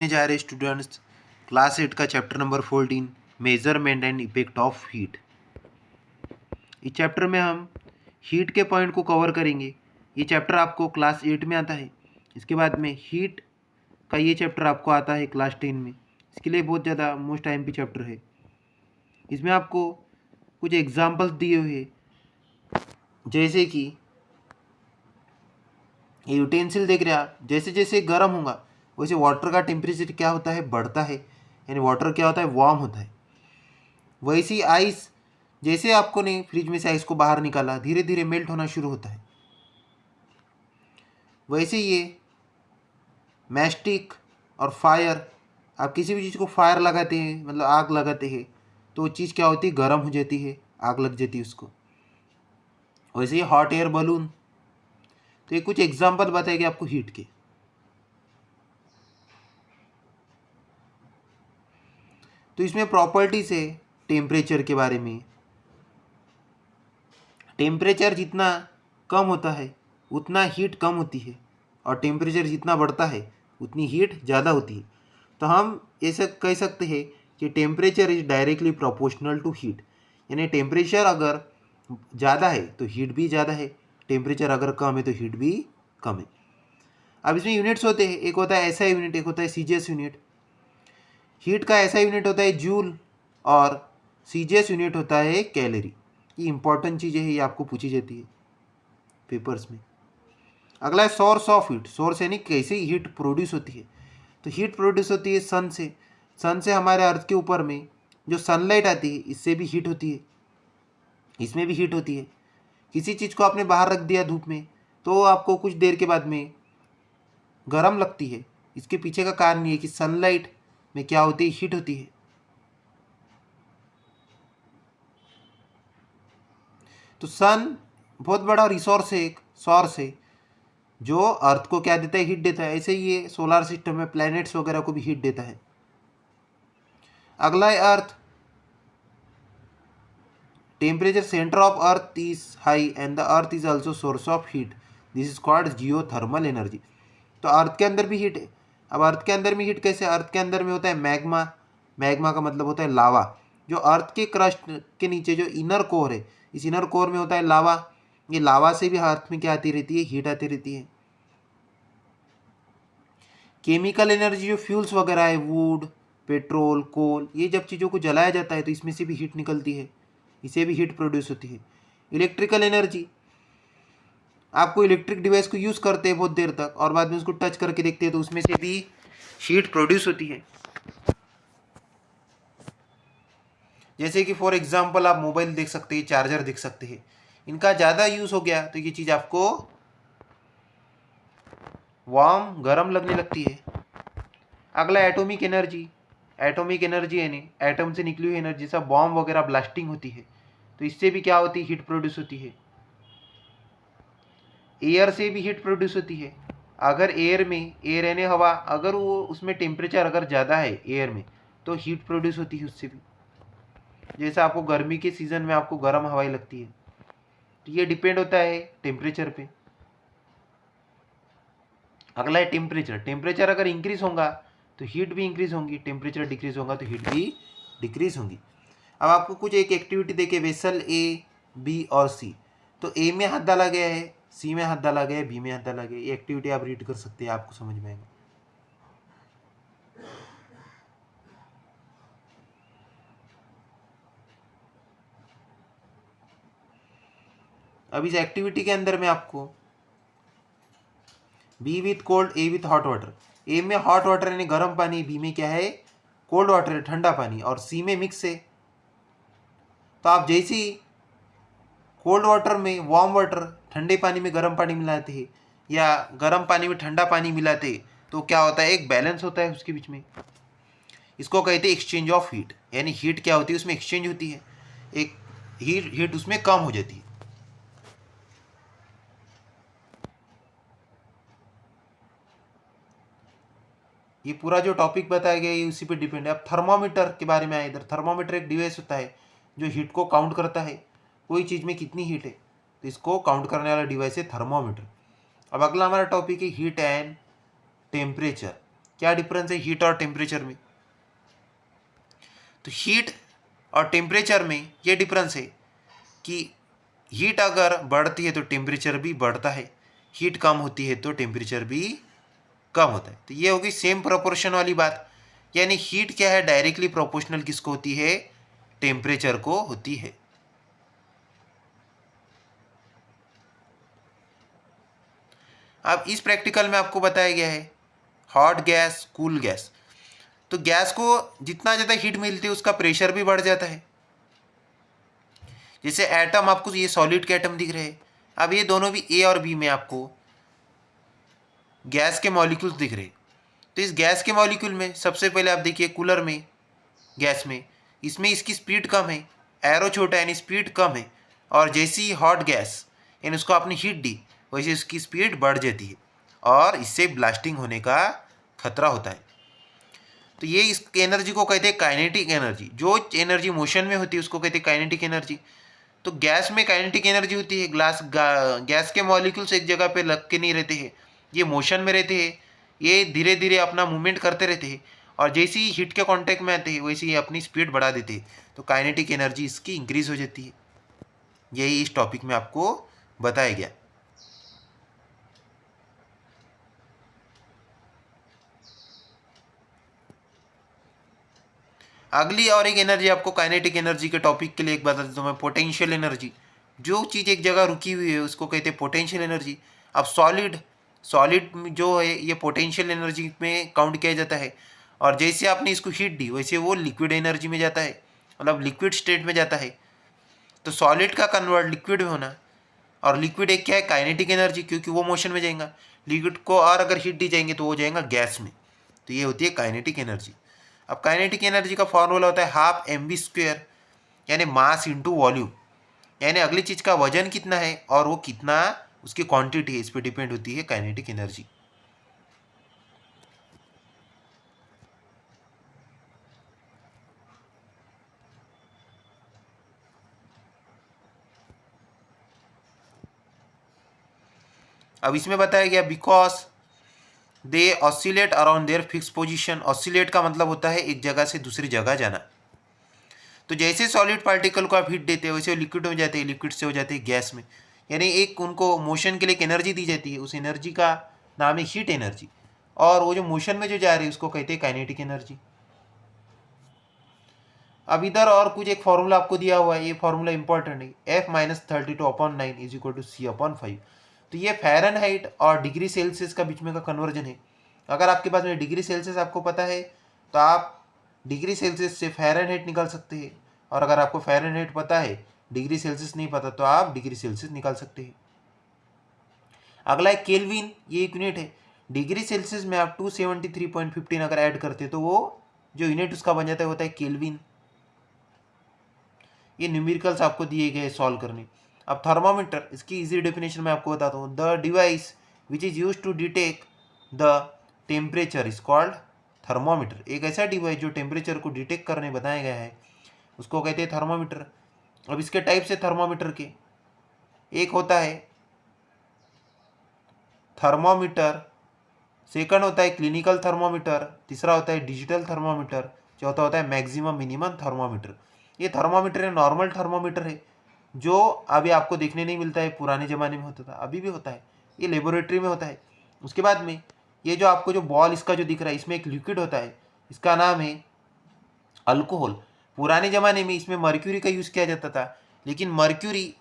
जा रहे students class 8 का chapter number 14 measurement and effect of heat. इस चैप्टर में हम हीट के पॉइंट को कवर करेंगे। ये चैप्टर आपको क्लास 8 में आता है। इसके बाद में हीट का ये चैप्टर आपको आता है क्लास 10 में। इसके लिए बहुत ज़्यादा मोस्ट IMP चैप्टर है। इसमें आपको कुछ एग्जाम्पल्स दिए हुए हैं, जैसे कि ये यूटेंसिल देख रहे हैं आप। जैसे जैसे गर्म होगा वैसे वाटर का टेम्परेचर क्या होता है, बढ़ता है, यानी वाटर क्या होता है, वार्म होता है। वैसे ही आइस, जैसे आपको ने फ्रिज में से आइस को बाहर निकाला, धीरे धीरे मेल्ट होना शुरू होता है। वैसे ये मैस्टिक और फायर, आप किसी भी चीज़ को फायर लगाते हैं, मतलब आग लगाते हैं, तो वो चीज़ क्या होती है, गर्म हो जाती है, आग लग जाती है उसको। वैसे ही हॉट एयर बलून। तो ये कुछ एग्जाम्पल बताएंगे आपको हीट के। तो इसमें प्रॉपर्टीज है टेम्परेचर के बारे में। टेम्परेचर जितना कम होता है उतना हीट कम होती है, और टेम्परेचर जितना बढ़ता है उतनी हीट ज़्यादा होती है। तो हम ऐसा कह सकते हैं कि temperature is directly proportional to heat, यानी टेम्परेचर अगर ज़्यादा है तो हीट भी ज़्यादा है, टेम्परेचर अगर कम है तो हीट भी कम है। अब इसमें यूनिट्स होते हैं, एक होता है SI यूनिट, एक होता है CGS यूनिट। हीट का SI यूनिट होता है जूल और CGS यूनिट होता है कैलोरी। ये इंपॉर्टेंट चीज़ें हैं, ये आपको पूछी जाती है पेपर्स में। अगला है सोर्स ऑफ हीट। सोर्स यानी कैसे हीट प्रोड्यूस होती है। तो हीट प्रोड्यूस होती है सन से। सन से हमारे अर्थ के ऊपर में जो सनलाइट आती है, इससे भी हीट होती है, इसमें भी हीट होती है। किसी चीज़ को आपने बाहर रख दिया धूप में, तो आपको कुछ देर के बाद में गर्म लगती है। इसके पीछे का कारण ये है कि सनलाइट में क्या होती है, हीट होती है। तो सन बहुत बड़ा रिसोर्स है, एक सोर्स है जो अर्थ को क्या देता है, हीट देता है। ऐसे ही ये सोलर सिस्टम में प्लैनेट्स वगैरह को भी हीट देता है। अगला है earth. Temperature centre of earth is high and the earth is also source of heat, this is called geothermal energy. तो अर्थ के अंदर भी हीट है। अब अर्थ के अंदर में हीट कैसे, अर्थ के अंदर में होता है मैग्मा। मैग्मा का मतलब होता है लावा। जो अर्थ के क्रस्ट के नीचे जो इनर कोर है, इस इनर कोर में होता है लावा। ये लावा से भी अर्थ में क्या आती रहती है, हीट आती रहती है। केमिकल एनर्जी जो फ्यूल्स वगैरह है, वुड, पेट्रोल, कोल, ये जब चीज़ों को जलाया जाता है तो इसमें से भी हीट निकलती है, इसे भी हीट प्रोड्यूस होती है। इलेक्ट्रिकल एनर्जी, आपको इलेक्ट्रिक डिवाइस को यूज़ करते हैं बहुत देर तक और बाद में उसको टच करके देखते हैं तो उसमें से भी हीट प्रोड्यूस होती है। जैसे कि फॉर एग्जांपल आप मोबाइल देख सकते हैं, चार्जर देख सकते हैं, इनका ज़्यादा यूज़ हो गया तो ये चीज़ आपको वार्म, गर्म लगने लगती है। अगला एटॉमिक एनर्जी। एटॉमिक एनर्जी यानी एटम से निकली हुई एनर्जी, सब बॉम्ब वगैरह ब्लास्टिंग होती है तो इससे भी क्या होती है, हीट प्रोड्यूस होती है। एयर से भी हीट प्रोड्यूस होती है। अगर एयर में, एयर यानी हवा, अगर वो उसमें टेम्परेचर अगर ज़्यादा है एयर में तो हीट प्रोड्यूस होती है उससे भी। जैसे आपको गर्मी के सीज़न में आपको गर्म हवाएं लगती है, तो ये डिपेंड होता है टेम्परेचर पे। अगला है टेम्परेचर। टेम्परेचर अगर इंक्रीज होगा तो हीट भी इंक्रीज होगी, टेम्परेचर डिक्रीज होगा तो हीट भी डिक्रीज होगी। अब आपको कुछ एक एक्टिविटी देके, वेसल A, B और C। तो A में हाथ डाला गया है, C में हाथ डाला गया है, B में हाथ डाला गया है। ये एक्टिविटी आप रीड कर सकते हैं, आपको समझ में आएगा। अब इस एक्टिविटी के अंदर में आपको B with cold, A with hot water. A में हॉट वाटर यानी गर्म पानी, B में क्या है, कोल्ड वाटर, ठंडा पानी, और C में मिक्स है। तो आप जैसे ही कोल्ड वाटर में वार्म वाटर, ठंडे पानी में गर्म पानी मिलाते हैं या गर्म पानी में ठंडा पानी मिलाते हैं तो क्या होता है, एक बैलेंस होता है उसके बीच में। इसको कहते हैं एक्सचेंज ऑफ हीट, यानी हीट क्या होती है, उसमें एक्सचेंज होती है, एक हीट उसमें कम हो जाती है। ये पूरा जो टॉपिक बताया गया है उसी पे डिपेंड है। अब थर्मामीटर के बारे में आए, इधर थर्मामीटर एक डिवाइस होता है जो हीट को काउंट करता है, कोई चीज़ में कितनी हीट है तो इसको काउंट करने वाला डिवाइस है थर्मामीटर। अब अगला हमारा टॉपिक है हीट एंड टेम्परेचर। क्या डिफरेंस है हीट और टेम्परेचर में? तो हीट और टेम्परेचर में ये डिफरेंस है कि हीट अगर बढ़ती है तो टेम्परेचर भी बढ़ता है, हीट कम होती है तो टेम्परेचर भी कम होता है। तो ये होगी सेम प्रोपोर्शन वाली बात, यानी हीट क्या है, डायरेक्टली प्रोपोर्शनल किसको होती है, टेम्परेचर को होती है। अब इस प्रैक्टिकल में आपको बताया गया है हॉट गैस, कूल गैस। तो गैस को जितना ज़्यादा हीट मिलती है उसका प्रेशर भी बढ़ जाता है। जैसे एटम, आपको ये सॉलिड के एटम दिख रहे हैं, अब ये दोनों भी ए और बी में आपको गैस के मॉलिक्यूल्स दिख रहे हैं। तो इस गैस के मॉलिक्यूल में सबसे पहले आप देखिए कूलर में, गैस में, इसमें इसकी स्पीड कम है, एरो छोटा है यानी स्पीड कम है, और जैसी ही हॉट गैस यानी उसको आपने हीट दी वैसे उसकी स्पीड बढ़ जाती है और इससे ब्लास्टिंग होने का खतरा होता है। तो ये इस एनर्जी को कहते हैं काइनेटिक एनर्जी। जो एनर्जी मोशन में होती है उसको कहते हैं काइनेटिक एनर्जी। तो गैस में काइनेटिक एनर्जी होती है, गैस के मॉलिक्यूल्स एक जगह पे लग के नहीं रहते हैं, ये मोशन में रहते हैं, ये धीरे धीरे अपना मूवमेंट करते रहते हैं, और जैसे ही हीट के कांटेक्ट में आते हैं वैसे ही अपनी स्पीड बढ़ा देते हैं, तो काइनेटिक एनर्जी इसकी इंक्रीज हो जाती है। यही इस टॉपिक में आपको बताया गया। अगली और एक एनर्जी आपको काइनेटिक एनर्जी के टॉपिक के लिए एक बता देता हूँ मैं, पोटेंशियल एनर्जी। जो चीज़ एक जगह रुकी हुई है उसको कहते हैं पोटेंशियल एनर्जी। अब सॉलिड सॉलिड जो है ये पोटेंशियल एनर्जी में काउंट किया जाता है, और जैसे आपने इसको हीट दी वैसे वो लिक्विड एनर्जी में जाता है, मतलब लिक्विड स्टेट में जाता है। तो सॉलिड का कन्वर्ट लिक्विड में होना, और लिक्विड एक क्या है, काइनेटिक एनर्जी, क्योंकि वो मोशन में जाएगा। लिक्विड को और अगर हीट दी जाएंगे तो वो जाएगा गैस में, तो ये होती है काइनेटिक एनर्जी। अब काइनेटिक एनर्जी का फॉर्मूला होता है हाफ एम वी स्क्वेयर, यानी मास इंटू वॉल्यूम, यानी अगली चीज़ का वजन कितना है और वो कितना उसकी क्वांटिटी है, इस पर डिपेंड होती है काइनेटिक एनर्जी। अब इसमें बताया गया because they oscillate around their fix position. Oscillate का मतलब होता है एक जगह से दूसरी जगह जाना। तो जैसे सॉलिड पार्टिकल को आप हीट देते हैं वैसे वो लिक्विड में जाते हैं, लिक्विड से हो जाते हैं गैस में, यानी एक उनको मोशन के लिए एक एनर्जी दी जाती है, उस एनर्जी का नाम है हीट एनर्जी, और वो जो मोशन में जो जा रही है उसको कहते हैं काइनेटिक एनर्जी। अब इधर और कुछ एक फॉर्मूला आपको दिया हुआ है, ये फॉर्मूला इंपॉर्टेंट है, F-32/9 is equal to C/5। तो ये फ़ारेनहाइट और डिग्री सेल्सियस का बीच में का कन्वर्जन है। अगर आपके पास में डिग्री सेल्सियस आपको पता है तो आप डिग्री सेल्सियस से फ़ारेनहाइट निकाल सकते हैं, और अगर आपको फ़ारेनहाइट पता है, डिग्री सेल्सियस नहीं पता, तो आप डिग्री सेल्सियस निकाल सकते हैं। अगला है केल्विन, ये एक यूनिट है। डिग्री सेल्सियस में आप 273.15 अगर ऐड करते तो वो जो यूनिट उसका बन जाता है होता है केल्विन। ये न्यूमेरिकल्स आपको दिए गए सॉल्व करने। अब थर्मामीटर, इसकी इजी डेफिनेशन मैं आपको बताता हूँ। The device which is use to detect the temperature is called thermometer. एक ऐसा डिवाइस जो टेम्परेचर को डिटेक्ट करने बनाया गया है उसको कहते हैं थर्मामीटर। अब इसके टाइप से थर्मामीटर के, एक होता है थर्मामीटर, सेकंड होता है क्लिनिकल थर्मामीटर, तीसरा होता है डिजिटल थर्मामीटर, चौथा होता है मैक्सिमम मिनिमम थर्मामीटर। ये थर्मामीटर है, नॉर्मल थर्मामीटर है, जो अभी आपको देखने नहीं मिलता है, पुराने ज़माने में होता था, अभी भी होता है, ये लेबोरेटरी में होता है। उसके बाद में ये जो आपको जो बॉल इसका जो दिख रहा है, इसमें एक लिक्विड होता है, इसका नाम है अल्कोहल। पुराने ज़माने में इसमें मर्क्यूरी का यूज़ किया जाता था, लेकिन मर्क्यूरी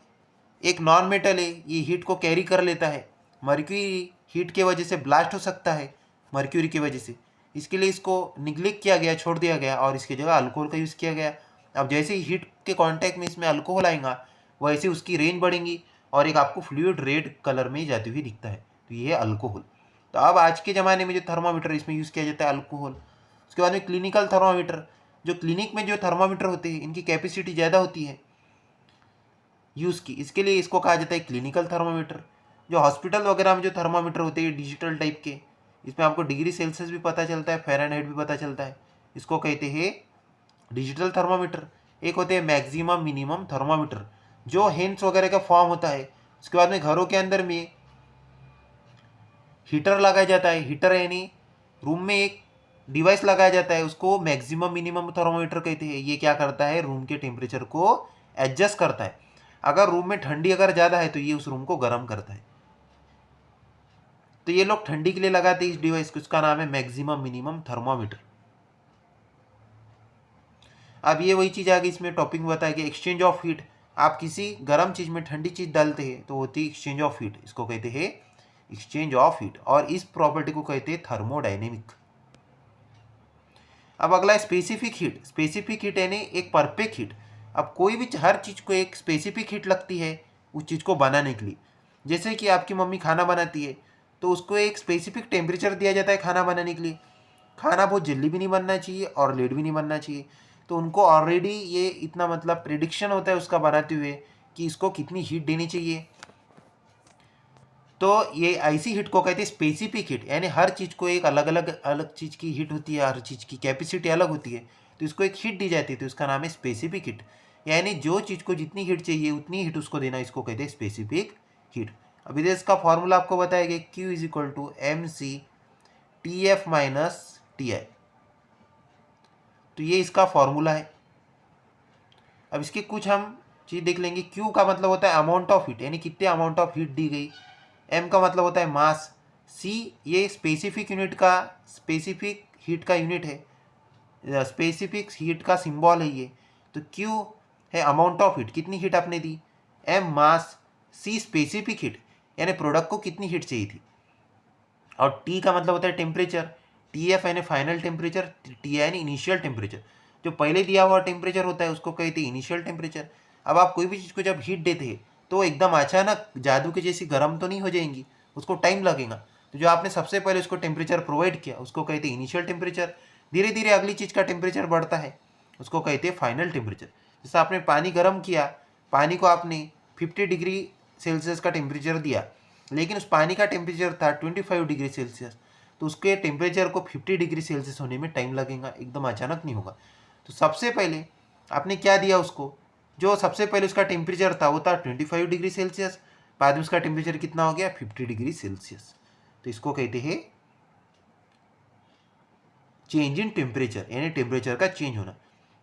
एक नॉन मेटल है, ये हीट को कैरी कर लेता है। मर्क्यूरी हीट के वजह से ब्लास्ट हो सकता है, मर्क्यूरी की वजह से, इसके लिए इसको निग्लेक्ट किया गया, छोड़ दिया गया, और इसकी जगह अल्कोहल का यूज़ किया गया। अब जैसे ही हीट के कांटेक्ट में इसमें अल्कोहल आएगा वैसे उसकी रेंज बढ़ेंगी और एक आपको फ्लूइड रेड कलर में जाती हुई दिखता है, तो ये है अल्कोहल। तो अब आज के ज़माने में जो थर्मामीटर इसमें यूज़ किया जाता है अल्कोहल। उसके बाद में क्लिनिकल थर्मामीटर, जो क्लिनिक में जो थर्मामीटर होते हैं इनकी कैपेसिटी ज़्यादा होती है यूज़ की, इसके लिए इसको कहा जाता है क्लिनिकल थर्मामीटर। जो हॉस्पिटल वगैरह में जो थर्मामीटर होते हैं डिजिटल टाइप के, इसमें आपको डिग्री सेल्सियस भी पता चलता है, फ़ारेनहाइट भी पता चलता है, इसको कहते हैं डिजिटल थर्मामीटर। एक होते हैं मैक्सिमम मिनिमम थर्मामीटर, जो हेंस वगैरह का फॉर्म होता है। उसके बाद में घरों के अंदर में हीटर लगाया जाता है। हीटर यानी रूम में एक डिवाइस लगाया जाता है उसको मैक्सिमम मिनिमम थर्मोमीटर कहते हैं। ये क्या करता है, रूम के टेम्परेचर को एडजस्ट करता है। अगर रूम में ठंडी अगर ज़्यादा है तो ये उस रूम को गर्म करता है। तो ये लोग ठंडी के लिए लगाते हैं इस डिवाइस को, इसका नाम है मैक्सिमम मिनिमम थर्मोमीटर। अब ये वही चीज़ आ गई, इसमें टॉपिक में बताया कि एक्सचेंज ऑफ हीट। आप किसी गर्म चीज़ में ठंडी चीज़ डालते हैं तो होती है एक्सचेंज ऑफ हीट, इसको कहते हैं एक्सचेंज ऑफ हीट, और इस प्रॉपर्टी को कहते हैं थर्मोडाइनेमिक। अब अगला स्पेसिफिक हीट। स्पेसिफिक हीट यानी एक परफेक्ट हीट। अब कोई भी हर चीज़ को एक स्पेसिफिक हीट लगती है उस चीज़ को बनाने के लिए। जैसे कि आपकी मम्मी खाना बनाती है तो उसको एक स्पेसिफिक टेम्परेचर दिया जाता है खाना बनाने के लिए। खाना बहुत जल्दी भी नहीं बनना चाहिए और लेट भी नहीं बनना चाहिए। तो उनको ऑलरेडी ये इतना मतलब प्रिडिक्शन होता है उसका बनाते हुए कि इसको कितनी हीट देनी चाहिए। तो ये ऐसी हीट को कहते हैं स्पेसिफिक हीट, यानी हर चीज़ को एक अलग अलग चीज़ की हीट होती है, हर चीज़ की कैपेसिटी अलग होती है, तो इसको एक हीट दी जाती है, तो इसका नाम है स्पेसिफिक हीट। यानी जो चीज़ को जितनी हीट चाहिए उतनी हीट उसको देना, इसको कहते हैं स्पेसिफिक हीट। अभी तो इसका फॉर्मूला आपको बताया गया, Q is equal to mc/Tf minus Ti। तो ये इसका फॉर्मूला है। अब इसके कुछ हम चीज़ देख लेंगे। Q का मतलब होता है अमाउंट ऑफ हीट, यानी कितने अमाउंट ऑफ हीट दी गई। M का मतलब होता है मास। C ये स्पेसिफिक यूनिट का, स्पेसिफिक हीट का यूनिट है, स्पेसिफिक हीट का सिंबल है ये। तो Q है अमाउंट ऑफ हीट, कितनी हीट आपने दी। M मास, C स्पेसिफिक हीट यानी प्रोडक्ट को कितनी हीट चाहिए थी, और T का मतलब होता है टेम्परेचर। TF यानी फाइनल टेम्परेचर, Ti यानी इनिशियल टेम्परेचर। जो पहले दिया हुआ टेम्परेचर होता है उसको कहते हैं इनिशियल टेम्परेचर। अब आप कोई भी चीज़ को जब हीट देते हैं तो एकदम अचानक जादू के जैसी गर्म तो नहीं हो जाएंगी, उसको टाइम लगेगा। तो जो आपने सबसे पहले उसको टेम्परेचर प्रोवाइड किया उसको कहते हैं इनिशियल टेम्परेचर। धीरे धीरे अगली चीज़ का टेम्परेचर बढ़ता है, उसको कहते हैं फाइनल टेम्परेचर। जैसे आपने पानी गर्म किया, पानी को आपने 50 डिग्री सेल्सियस का टेम्परेचर दिया, लेकिन उस पानी का टेम्परेचर था 25 डिग्री सेल्सियस, तो उसके टेम्परेचर को 50 डिग्री सेल्सियस होने में टाइम लगेगा, एकदम अचानक नहीं होगा। तो सबसे पहले आपने क्या दिया उसको, जो सबसे पहले उसका टेम्परेचर था वो था 25 डिग्री सेल्सियस, बाद में उसका टेम्परेचर कितना हो गया 50 डिग्री सेल्सियस। तो इसको कहते हैं चेंज इन टेम्परेचर, यानी टेम्परेचर का चेंज होना।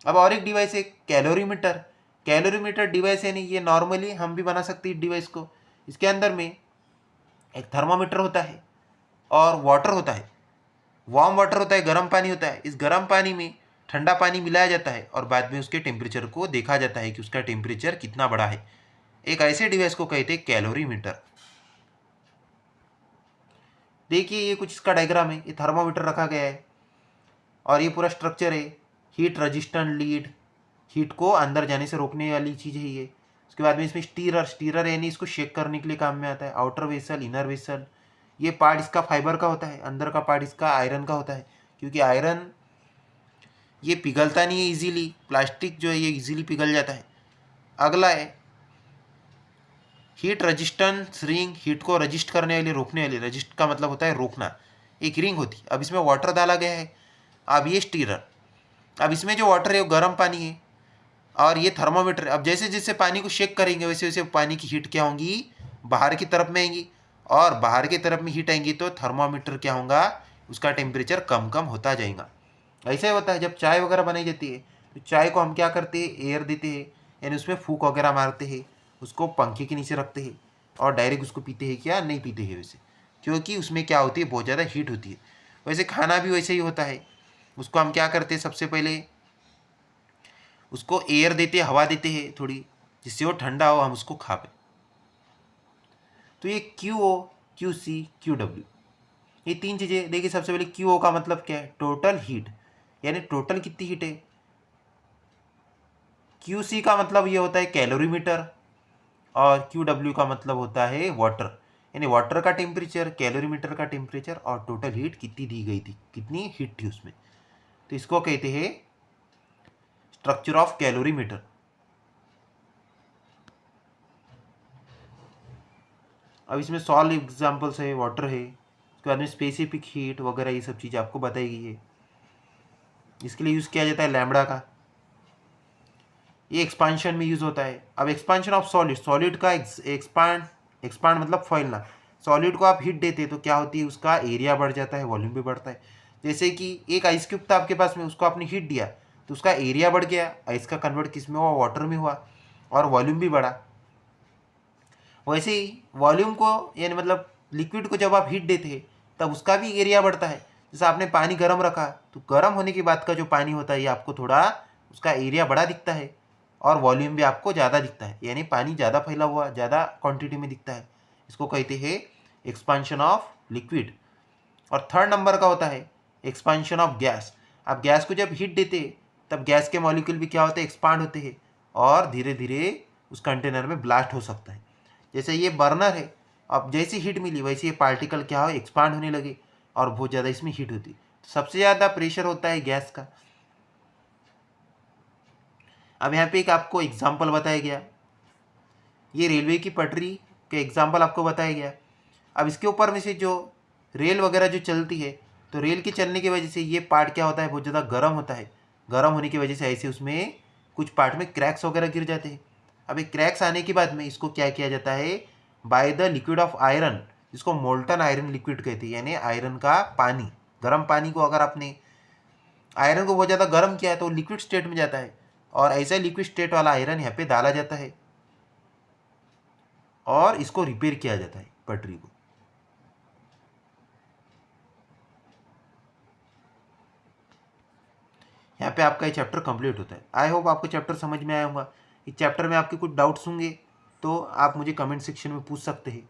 अब और एक डिवाइस है कैलोरीमीटर। कैलोरीमीटर डिवाइस यानी ये नॉर्मली हम भी बना सकते हैं डिवाइस को। इसके अंदर में एक थर्मामीटर होता है और वाटर होता है, वार्म वाटर होता है, गर्म पानी होता है। इस गर्म पानी में ठंडा पानी मिलाया जाता है और बाद में उसके टेम्परेचर को देखा जाता है कि उसका टेम्परेचर कितना बड़ा है। एक ऐसे डिवाइस को कहते हैं कैलोरीमीटर। देखिए ये कुछ इसका डायग्राम है, ये थर्मामीटर रखा गया है और ये पूरा स्ट्रक्चर है। हीट रेजिस्टेंट लीड, हीट को अंदर जाने से रोकने वाली चीज़ है ये। उसके बाद में इसमें स्टीरर, स्टीरर यानी इसको शेक करने के लिए काम में आता है। आउटर वेसल, इनर वेसल, ये पार्ट इसका फाइबर का होता है, अंदर का पार्ट इसका आयरन का होता है, क्योंकि आयरन ये पिघलता नहीं है इजीली, प्लास्टिक जो है ये इजीली पिघल जाता है। अगला है हीट रेजिस्टेंस रिंग, हीट को रजिस्ट करने वाली, रोकने वाली। रजिस्ट का मतलब होता है रोकना, एक रिंग होती है। अब इसमें वाटर डाला गया है। अब ये स्टीरर, अब इसमें जो वाटर है वो गर्म पानी है और ये थर्मामीटर। अब जैसे जैसे पानी को शेक करेंगे वैसे वैसे पानी की हीट क्या होंगी, बाहर की तरफ में आएंगी, और बाहर की तरफ में हीट आएंगी तो थर्मामीटर क्या होगा, उसका टेम्परेचर कम कम होता जाएगा। ऐसा ही होता है जब चाय वगैरह बनाई जाती है तो चाय को हम क्या करते हैं, एयर देते हैं, यानी उसमें फूक वगैरह मारते हैं, उसको पंखे के नीचे रखते हैं और डायरेक्ट उसको पीते हैं क्या, नहीं पीते हैं वैसे, क्योंकि उसमें क्या होती है, बहुत ज़्यादा हीट होती है। वैसे खाना भी वैसे ही होता है, उसको हम क्या करते हैं, सबसे पहले उसको एयर देते हैं, हवा देते हैं थोड़ी, जिससे वो ठंडा हो, हम उसको खा पाए। तो ये QO, QC, QW, ये तीन चीज़ें देखिए। सबसे पहले QO का मतलब क्या है, टोटल हीट, यानी टोटल कितनी हीट है। QC का मतलब ये होता है कैलोरीमीटर, और QW का मतलब होता है वाटर, यानी वाटर का टेम्परेचर, कैलोरीमीटर का टेम्परेचर, और टोटल हीट कितनी दी गई थी, कितनी हीट थी उसमें। तो इसको कहते हैं स्ट्रक्चर ऑफ कैलोरीमीटर। अब इसमें सॉल्व एग्जाम्पल्स है, वाटर है, उसके बाद में स्पेसिफिक हीट वगैरह, ये सब चीज़ें आपको बताई गई है। इसके लिए यूज़ किया जाता है लैम्बडा का, ये एक्सपांशन में यूज़ होता है। अब एक्सपांशन ऑफ सॉलिड, सॉलिड का एक्सपांड, एक्सपांड मतलब फैलना। सॉलिड को आप हीट देते तो क्या होती है, उसका एरिया बढ़ जाता है, वॉल्यूम भी बढ़ता है। जैसे कि एक आइस क्यूब था आपके पास में, उसको आपने हीट दिया तो उसका एरिया बढ़ गया, आइस का कन्वर्ट किस में हुआ, वाटर में हुआ, और वॉल्यूम भी बढ़ा। वैसे ही वॉल्यूम को यानी मतलब लिक्विड को जब आप हीट देते हैं तब उसका भी एरिया बढ़ता है। जैसे आपने पानी गर्म रखा तो गर्म होने के बाद का जो पानी होता है ये आपको थोड़ा उसका एरिया बड़ा दिखता है और वॉल्यूम भी आपको ज़्यादा दिखता है, यानी पानी ज़्यादा फैला हुआ, ज़्यादा क्वांटिटी में दिखता है। इसको कहते हैं एक्सपांशन ऑफ लिक्विड। और थर्ड नंबर का होता है एक्सपांशन ऑफ गैस। आप गैस को जब हीट देते हैं तब गैस के मॉलिक्यूल भी क्या होते हैं, एक्सपांड होते हैं और धीरे धीरे उस कंटेनर में ब्लास्ट हो सकता है। जैसे ये बर्नर है, अब जैसी हीट मिली वैसे ये पार्टिकल क्या हो, एक्सपांड होने लगे और बहुत ज़्यादा इसमें हीट होती। सबसे ज़्यादा प्रेशर होता है गैस का। अब यहाँ पे एक आपको एग्जाम्पल बताया गया, ये रेलवे की पटरी के एग्जाम्पल आपको बताया गया। अब इसके ऊपर में से जो रेल वगैरह जो चलती है तो रेल के चलने की वजह से ये पार्ट क्या होता है, बहुत ज़्यादा गर्म होता है। गर्म होने की वजह से ऐसे उसमें कुछ पार्ट में क्रैक्स वगैरह गिर जाते हैं। अब एक क्रैक्स आने के बाद में इसको क्या किया जाता है, by the liquid of iron, जिसको मोल्टन आयरन लिक्विड कहते हैं, यानी आयरन का पानी। गर्म पानी को अगर आपने आयरन को बहुत ज़्यादा गर्म किया है तो लिक्विड स्टेट में जाता है और ऐसा लिक्विड स्टेट वाला आयरन यहाँ पे डाला जाता है और इसको रिपेयर किया जाता है पटरी को। यहाँ पे आपका ये चैप्टर कंप्लीट होता है। आई होप आपको चैप्टर समझ में आया होगा। इस चैप्टर में आपके कुछ डाउट्स होंगे तो आप मुझे कमेंट सेक्शन में पूछ सकते हैं।